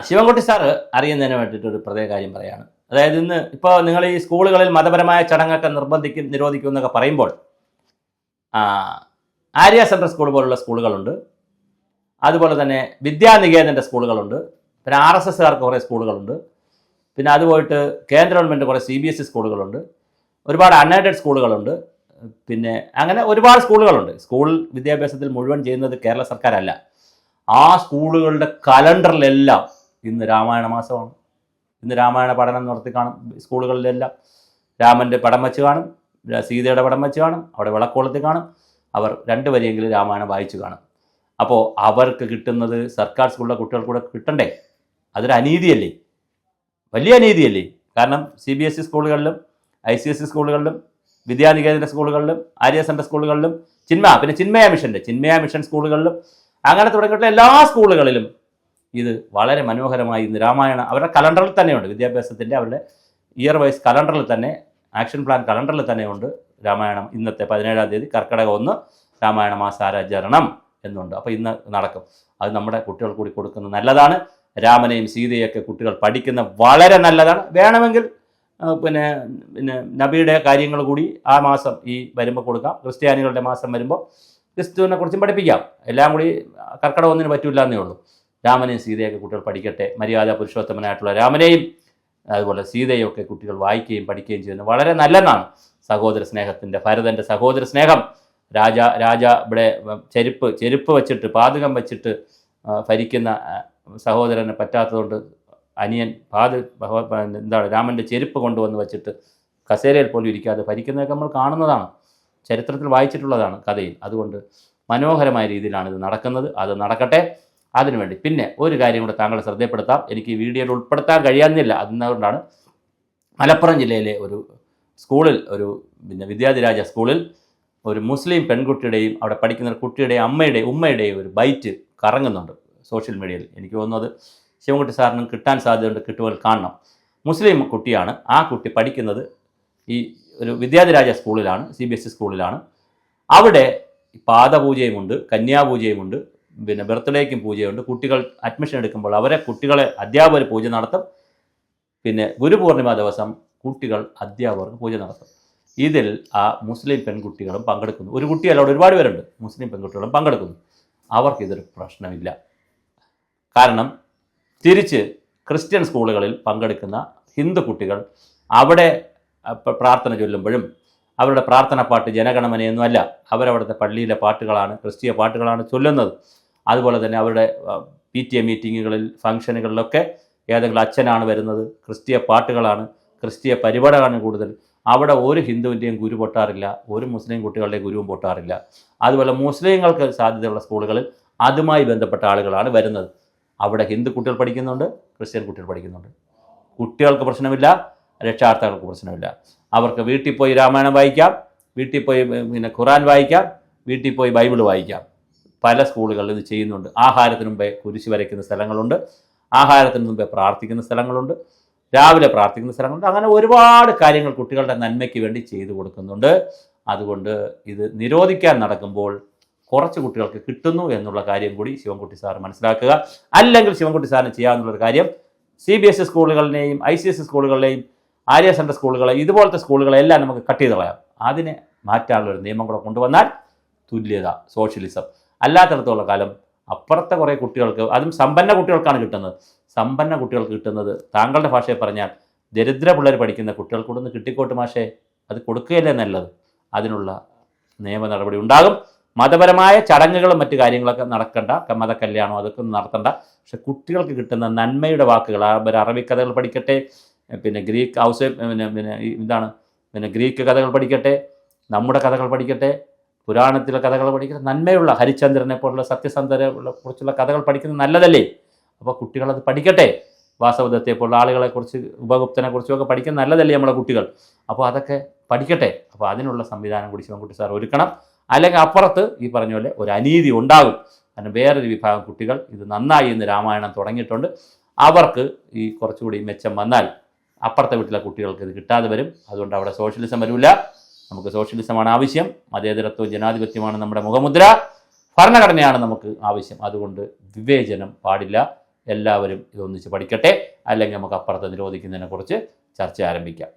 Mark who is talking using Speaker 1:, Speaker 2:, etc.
Speaker 1: Sivankutty sir അറിയുന്നതിന് വേണ്ടിയിട്ട് ഒരു പ്രത്യേക കാര്യം പറയാണ്. അതായത് ഇപ്പോൾ നിങ്ങൾ ഈ സ്കൂളുകളിൽ മതപരമായ ചടങ്ങൊക്കെ നിരോധിക്കും എന്നൊക്കെ പറയുമ്പോൾ ആര്യ സെൻട്രൽ സ്കൂൾ പോലുള്ള സ്കൂളുകളുണ്ട്, അതുപോലെ തന്നെ വിദ്യാനികേതൻ്റെ സ്കൂളുകളുണ്ട്, പിന്നെ RSSകാർക്ക് കുറേ സ്കൂളുകളുണ്ട്, പിന്നെ അത് പോയിട്ട് കേന്ദ്ര ഗവൺമെൻറ് കുറേ CBSE സ്കൂളുകളുണ്ട്, ഒരുപാട് അൺഎയ്ഡഡ് സ്കൂളുകളുണ്ട്, പിന്നെ അങ്ങനെ ഒരുപാട് സ്കൂളുകളുണ്ട്. സ്കൂൾ വിദ്യാഭ്യാസത്തിൽ മുഴുവൻ ചെയ്യുന്നത് കേരള സർക്കാരല്ല. ആ സ്കൂളുകളുടെ കലണ്ടറിലെല്ലാം ഇന്ന് രാമായണ മാസമാണ്. ഇന്ന് രാമായണ പഠനം നടത്തി കാണും. സ്കൂളുകളിലെല്ലാം രാമൻ്റെ പടം വെച്ച് കാണും, സീതയുടെ പടം വെച്ച് കാണും, അവിടെ വിളക്കോളത്തിൽ കാണും. അവർ 2 വരിയെങ്കിലും രാമായണം വായിച്ചു കാണും. അപ്പോൾ അവർക്ക് കിട്ടുന്നത് സർക്കാർ സ്കൂളിലെ കുട്ടികൾക്കൂടെ കിട്ടണ്ടേ? അതൊരു അനീതിയല്ലേ? വലിയ അനീതിയല്ലേ? കാരണം CBSE സ്കൂളുകളിലും ICSE സ്കൂളുകളിലും വിദ്യാനികേതന സ്കൂളുകളിലും ആര്യ സെൻട്രൽ സ്കൂളുകളിലും പിന്നെ ചിന്മയ മിഷൻ സ്കൂളുകളിലും അങ്ങനെ തുടങ്ങിയിട്ടുള്ള എല്ലാ സ്കൂളുകളിലും ഇത് വളരെ മനോഹരമായി ഇന്ന് രാമായണം അവരുടെ കലണ്ടറിൽ തന്നെയുണ്ട്. വിദ്യാഭ്യാസത്തിൻ്റെ അവരുടെ ഇയർ വൈസ് കലണ്ടറിൽ തന്നെ, ആക്ഷൻ പ്ലാൻ കലണ്ടറിൽ തന്നെയുണ്ട് രാമായണം. ഇന്നത്തെ 17-ാം തീയതി കർക്കിടക 1 രാമായണ മാസാചരണം എന്നുണ്ട്. അപ്പോൾ ഇന്ന് നടക്കും. അത് നമ്മുടെ കുട്ടികൾ കൂടി കൊടുക്കുന്നത് നല്ലതാണ്. രാമനെയും സീതയൊക്കെ കുട്ടികൾ പഠിക്കുന്ന വളരെ നല്ലതാണ്. വേണമെങ്കിൽ പിന്നെ നബിയുടെ കാര്യങ്ങൾ കൂടി ആ മാസം ഈ വരുമ്പോൾ കൊടുക്കാം. ക്രിസ്ത്യാനികളുടെ മാസം വരുമ്പോൾ ക്രിസ്തുവിനെ കുറിച്ചും പഠിപ്പിക്കാം. എല്ലാം കൂടി കർക്കിടക 1 പറ്റില്ല എന്നേ ഉള്ളൂ. രാമനെയും സീതയൊക്കെ കുട്ടികൾ പഠിക്കട്ടെ. മര്യാദ പുരുഷോത്തമനായിട്ടുള്ള രാമനെയും അതുപോലെ സീതയും ഒക്കെ കുട്ടികൾ വായിക്കുകയും പഠിക്കുകയും ചെയ്യുന്നത് വളരെ നല്ലതാണ്. സഹോദര സ്നേഹത്തിൻ്റെ, ഭരതൻ്റെ സഹോദര സ്നേഹം. രാജ ഇവിടെ ചെരുപ്പ് വെച്ചിട്ട്, പാതകം വെച്ചിട്ട് ഭരിക്കുന്ന സഹോദരനെ പറ്റാത്തതുകൊണ്ട് അനിയൻ രാമൻ്റെ ചെരുപ്പ് കൊണ്ടുവന്ന് വെച്ചിട്ട് കസേരയിൽ പോലും ഇരിക്കാതെ ഭരിക്കുന്നതൊക്കെ നമ്മൾ കാണുന്നതാണ്, ചരിത്രത്തിൽ വായിച്ചിട്ടുള്ളതാണ് കഥയിൽ. അതുകൊണ്ട് മനോഹരമായ രീതിയിലാണ് ഇത് നടക്കുന്നത്. അത് നടക്കട്ടെ. അതിനുവേണ്ടി പിന്നെ ഒരു കാര്യം കൂടെ താങ്കളെ ശ്രദ്ധപ്പെടുത്താം. എനിക്ക് ഈ വീഡിയോയിൽ ഉൾപ്പെടുത്താൻ കഴിയാവുന്നില്ല. അതുകൊണ്ടാണ് മലപ്പുറം ജില്ലയിലെ ഒരു സ്കൂളിൽ, ഒരു വിദ്യാധിരാജ സ്കൂളിൽ ഒരു മുസ്ലിം പെൺകുട്ടിയുടെയും അവിടെ പഠിക്കുന്ന കുട്ടിയുടെയും ഉമ്മയുടെയും ഒരു ബൈറ്റ് കറങ്ങുന്നുണ്ട് സോഷ്യൽ മീഡിയയിൽ. എനിക്ക് തോന്നുന്നത് ശിവൻകുട്ടി സാറിനും കിട്ടാൻ സാധ്യതയുണ്ട്, കിട്ടുവാൻ കാണണം. മുസ്ലിം കുട്ടിയാണ്. ആ കുട്ടി പഠിക്കുന്നത് ഈ ഒരു വിദ്യാധിരാജ സ്കൂളിലാണ്, CBSE സ്കൂളിലാണ്. അവിടെ പാദപൂജയുമുണ്ട്, കന്യാപൂജയുമുണ്ട്, പിന്നെ ബർത്ത്ഡേക്കും പൂജയുണ്ട്. കുട്ടികൾ അഡ്മിഷൻ എടുക്കുമ്പോൾ കുട്ടികളെ അധ്യാപകർ പൂജ നടത്തും. പിന്നെ ഗുരുപൂർണിമ ദിവസം കുട്ടികൾ അധ്യാപകർക്ക് പൂജ നടത്തും. ഇതിൽ ആ മുസ്ലിം പെൺകുട്ടികളും പങ്കെടുക്കുന്നു. ഒരു കുട്ടിയല്ല, അവിടെ ഒരുപാട് പേരുണ്ട്. മുസ്ലിം പെൺകുട്ടികളും പങ്കെടുക്കുന്നു. അവർക്കിതൊരു പ്രശ്നമില്ല. കാരണം തിരിച്ച് ക്രിസ്ത്യൻ സ്കൂളുകളിൽ പങ്കെടുക്കുന്ന ഹിന്ദു കുട്ടികൾ അവിടെ പ്രാർത്ഥന ചൊല്ലുമ്പോഴും അവരുടെ പ്രാർത്ഥന പാട്ട് ജനഗണമനയൊന്നുമല്ല, അവരവിടുത്തെ പള്ളിയിലെ പാട്ടുകളാണ്, ക്രിസ്തീയ പാട്ടുകളാണ് ചൊല്ലുന്നത്. അതുപോലെ തന്നെ അവരുടെ PTA മീറ്റിങ്ങുകളിൽ, ഫംഗ്ഷനുകളിലൊക്കെ ഏതെങ്കിലും അച്ഛനാണ് വരുന്നത്, ക്രിസ്തീയ പാട്ടുകളാണ്, ക്രിസ്തീയ പരിപാടികളാണ് കൂടുതൽ. അവിടെ ഒരു ഹിന്ദുവിൻ്റെയും ഗുരു പൊട്ടാറില്ല, ഒരു മുസ്ലിം കുട്ടികളുടെയും ഗുരുവും പൊട്ടാറില്ല. അതുപോലെ മുസ്ലിങ്ങൾക്ക് സാധ്യതയുള്ള സ്കൂളുകളിൽ അതുമായി ബന്ധപ്പെട്ട ആളുകളാണ് വരുന്നത്. അവിടെ ഹിന്ദു കുട്ടികൾ പഠിക്കുന്നുണ്ട്, ക്രിസ്ത്യൻ കുട്ടികൾ പഠിക്കുന്നുണ്ട്. കുട്ടികൾക്ക് പ്രശ്നമില്ല, രക്ഷാകർത്താക്കൾക്ക് പ്രശ്നമില്ല. അവർക്ക് വീട്ടിൽ പോയി രാമായണം വായിക്കാം, വീട്ടിൽ പോയി ഖുറാൻ വായിക്കാം, വീട്ടിൽ പോയി ബൈബിൾ വായിക്കാം. പല സ്കൂളുകളിൽ ഇത് ചെയ്യുന്നുണ്ട്. ആഹാരത്തിന് മുമ്പേ കുരിശ് വരയ്ക്കുന്ന സ്ഥലങ്ങളുണ്ട്, ആഹാരത്തിന് മുമ്പേ പ്രാർത്ഥിക്കുന്ന സ്ഥലങ്ങളുണ്ട്, രാവിലെ പ്രാർത്ഥിക്കുന്ന സ്ഥലങ്ങളുണ്ട്. അങ്ങനെ ഒരുപാട് കാര്യങ്ങൾ കുട്ടികളുടെ നന്മയ്ക്ക് വേണ്ടി ചെയ്തു കൊടുക്കുന്നുണ്ട്. അതുകൊണ്ട് ഇത് നിരോധിക്കാൻ നടക്കുമ്പോൾ കുറച്ച് കുട്ടികൾക്ക് കിട്ടുന്നു എന്നുള്ള കാര്യം കൂടി ശിവൻകുട്ടി സാർ മനസ്സിലാക്കുക. അല്ലെങ്കിൽ ശിവൻകുട്ടി സാറിന് ചെയ്യാവുന്നൊരു കാര്യം CBSE സ്കൂളുകളിലെയും ICSE സ്കൂളുകളിലെയും ആര്യ സെൻട്രൽ സ്കൂളുകളെ, ഇതുപോലത്തെ സ്കൂളുകളെല്ലാം നമുക്ക് കട്ട് ചെയ്ത് കളയാം. അതിനെ മാറ്റാനുള്ളൊരു നിയമം കൂടെ കൊണ്ടുവന്നാൽ തുല്യത, സോഷ്യലിസം. അല്ലാത്തടത്തോളം കാലം അപ്പുറത്തെ കുറേ കുട്ടികൾക്ക്, അതും സമ്പന്ന കുട്ടികൾക്കാണ് കിട്ടുന്നത്. സമ്പന്ന കുട്ടികൾക്ക് കിട്ടുന്നത് താങ്കളുടെ ഭാഷയെ പറഞ്ഞാൽ ദരിദ്ര പിള്ളേർ പഠിക്കുന്ന കുട്ടികൾക്കൂടെ കിട്ടിക്കോട്ട് മാഷേ, അത് കൊടുക്കുകയല്ലേ നല്ലത്. അതിനുള്ള നിയമ നടപടി ഉണ്ടാകും. മതപരമായ ചടങ്ങുകളും മറ്റു കാര്യങ്ങളൊക്കെ നടക്കണ്ട, മതകല്യാണം അതൊക്കെ നടത്തണ്ട. പക്ഷെ കുട്ടികൾക്ക് കിട്ടുന്ന നന്മയുടെ വാക്കുകൾ, അവർ അറബികഥകൾ പഠിക്കട്ടെ, പിന്നെ ഗ്രീക്ക് കഥകൾ പഠിക്കട്ടെ, നമ്മുടെ കഥകൾ പഠിക്കട്ടെ, പുരാണത്തിലെ കഥകൾ പഠിക്കട്ടെ, നന്മയുള്ള ഹരിചന്ദ്രനെ പോലുള്ള സത്യസന്ധരെ കുറിച്ചുള്ള കഥകൾ പഠിക്കുന്നത് നല്ലതല്ലേ? അപ്പോൾ കുട്ടികളത് പഠിക്കട്ടെ. വാസവദത്തെ പോലുള്ള ആളുകളെക്കുറിച്ച്, ഉപഗുപ്തനെ കുറിച്ചുമൊക്കെ പഠിക്കുന്നത് നല്ലതല്ലേ നമ്മുടെ കുട്ടികൾ? അപ്പോൾ അതൊക്കെ പഠിക്കട്ടെ. അപ്പോൾ അതിനുള്ള സംവിധാനം കൂടി ശിവൻകുട്ടി സാർ ഒരുക്കണം. അല്ലെങ്കിൽ അപ്പുറത്ത് ഈ പറഞ്ഞ പോലെ ഒരു അനീതി ഉണ്ടാകും. കാരണം വേറൊരു വിഭാഗം കുട്ടികൾ ഇത് നന്നായി ഇന്ന് രാമായണം തുടങ്ങിയിട്ടുണ്ട്. അവർക്ക് ഈ കുറച്ചുകൂടി മെച്ചം വന്നാൽ അപ്പുറത്തെ വീട്ടിലെ കുട്ടികൾക്ക് ഇത് കിട്ടാതെ വരും. അതുകൊണ്ട് അവിടെ സോഷ്യലിസം വരില്ല. നമുക്ക് സോഷ്യലിസമാണ് ആവശ്യം, മതേതരത്വവും ജനാധിപത്യമാണ് നമ്മുടെ മുഖമുദ്ര, ഭരണഘടനയാണ് നമുക്ക് ആവശ്യം. അതുകൊണ്ട് വിവേചനം പാടില്ല എല്ലാവരും ഇതൊന്നിച്ച് പഠിക്കട്ടെ, അല്ലെങ്കിൽ നമുക്ക് അപ്പുറത്തെ നിരോധിക്കുന്നതിനെക്കുറിച്ച് ചർച്ച ആരംഭിക്കാം.